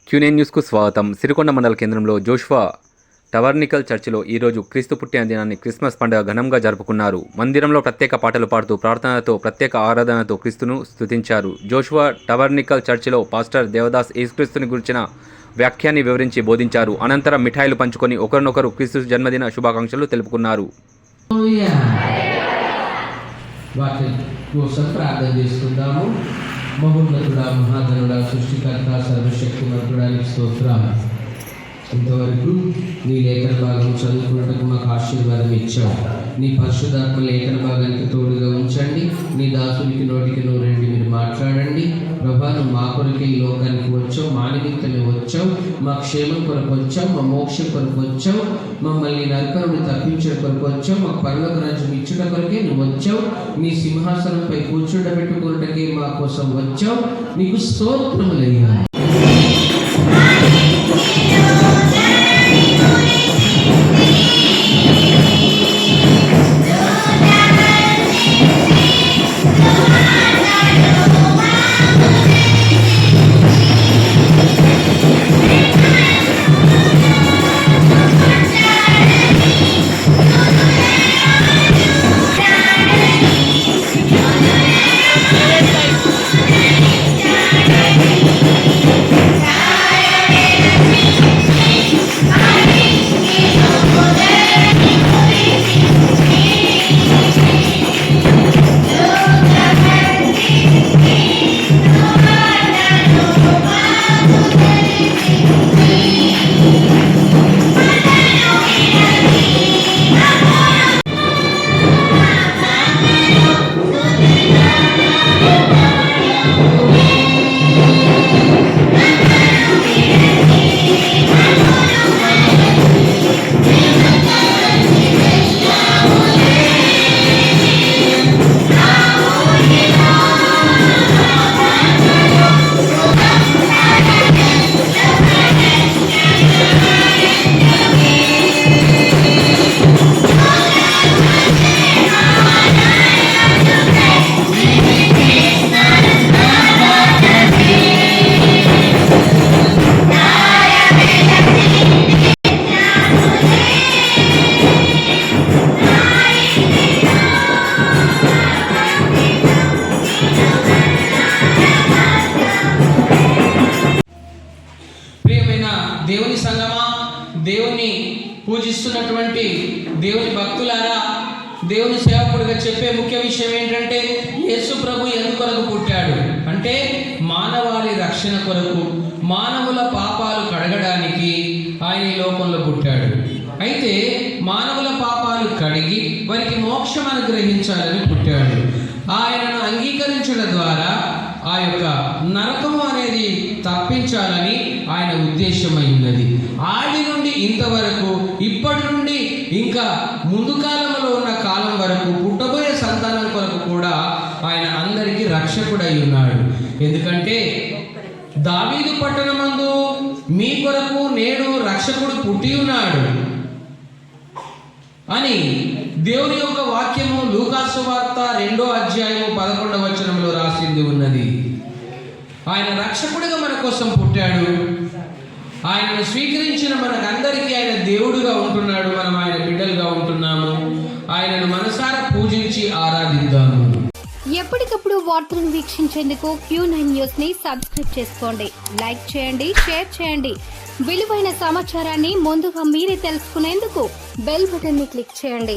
Quinine న్యూస్కు స్వాగతం. సిరికొండ మండల కేంద్రంలో జోషువా టవర్నికల్ చర్చిలో ఈరోజు క్రీస్తు పుట్టిన దినాన్ని క్రిస్మస్ పండుగ ఘనంగా జరుపుకున్నారు. మందిరంలో ప్రత్యేక పాటలు పాడుతూ ప్రార్థనలతో ప్రత్యేక ఆరాధనతో క్రీస్తును స్తుతించారు. జోషువా టవర్నికల్ చర్చిలో పాస్టర్ దేవదాస్ యేసుక్రీస్తుని గురించిన వ్యాఖ్యాన్ని వివరించి బోధించారు. అనంతరం మిఠాయిలు పంచుకొని ఒకరినొకరు క్రీస్తు జన్మదిన శుభాకాంక్షలు తెలుపుకున్నారు. మహోన్నతుడా, మహాగణుడా, సృష్టికర్త, సర్వశక్తిమంతుడానికి స్తోత్రం. ఇంతవరకు నీ లేఖన భాగం చదువుకున్నట్టుకు మాకు ఆశీర్వాదం ఇచ్చావు. నీ పరిశుద్ధాత్మ లేఖన భాగానికి తోడుగా ఉంచండి. నీ దాసునికి నోటికి నూరండి, మీరు మాట్లాడండి. ప్రభా, నువ్వు మా కొరకే ఈ లోకానికి వచ్చావు, మా నిమిత్తమే వచ్చావు, మా క్షేమం కొరకు వచ్చావు, మా మోక్షం కొరకు వచ్చావు, మమ్మల్ని నరకం నుండి తప్పించడం కొరకు వచ్చావు, మాకు పరలోక రాజ్యం ఇచ్చుట కొరకే నువ్వు వచ్చావు, నీ సింహాసనంపై కూర్చుండబెట్టుకున్నట్టుకే మా కోసం వచ్చావు. నీకు స్తోత్రములయ్యా. దేవుని సంగమా, దేవుని పూజిస్తున్నటువంటి దేవుని భక్తులారా, దేవుని సేవకుడిగా చెప్పే ముఖ్య విషయం ఏంటంటే, యేసు ప్రభు ఎందుకొరకు పుట్టాడు అంటే మానవాళి రక్షణ కొరకు, మానవుల పాపాలు కడగడానికి ఆయన ఈ లోకంలో పుట్టాడు. అయితే మానవుల పాపాలు కడిగి వారికి మోక్షం అనుగ్రహించాలని పుట్టాడు. ఆయనను అంగీకరించడం ద్వారా ఆ యొక్క నరకము అనేది తప్పించాలని ఆయన ఉద్దేశమై ఉన్నది. ఆది నుండి ఇంతవరకు, ఇప్పటి నుండి ఇంకా ముందు కాలంలో ఉన్న కాలం వరకు పుట్టబోయే సంతానం కొరకు కూడా ఆయన అందరికీ రక్షకుడై ఉన్నాడు. ఎందుకంటే దావీదు పట్టణమందు మీ కొరకు నేడు రక్షకుడు పుట్టి ఉన్నాడు అని దేవుని యొక్క వాక్యము లూకాసు వార్త 2వ అధ్యాయము 11వ వచనంలో రాసింది ఉన్నది. ఆయన రక్షకుడిగా మన కోసం పుట్టాడు. ఆయనను స్వీకరించిన మనకందరికీ ఆయన దేవుడుగా ఉంటున్నాడు. మనం ఆయన బిడ్డలుగా ఉంటున్నాము. ఆయనను మనసారా పూజించి ఆరాధిద్దాము. ఎప్పటికప్పుడు వార్తలను వీక్షించేందుకు Q9 న్యూస్ ని సబ్స్క్రైబ్ చేసుకోండి, లైక్ చేయండి, షేర్ చేయండి. విలువైన సమాచారాన్ని ముందుగా మీరే తెలుసుకునేందుకు బెల్ బటన్ ని క్లిక్ చేయండి.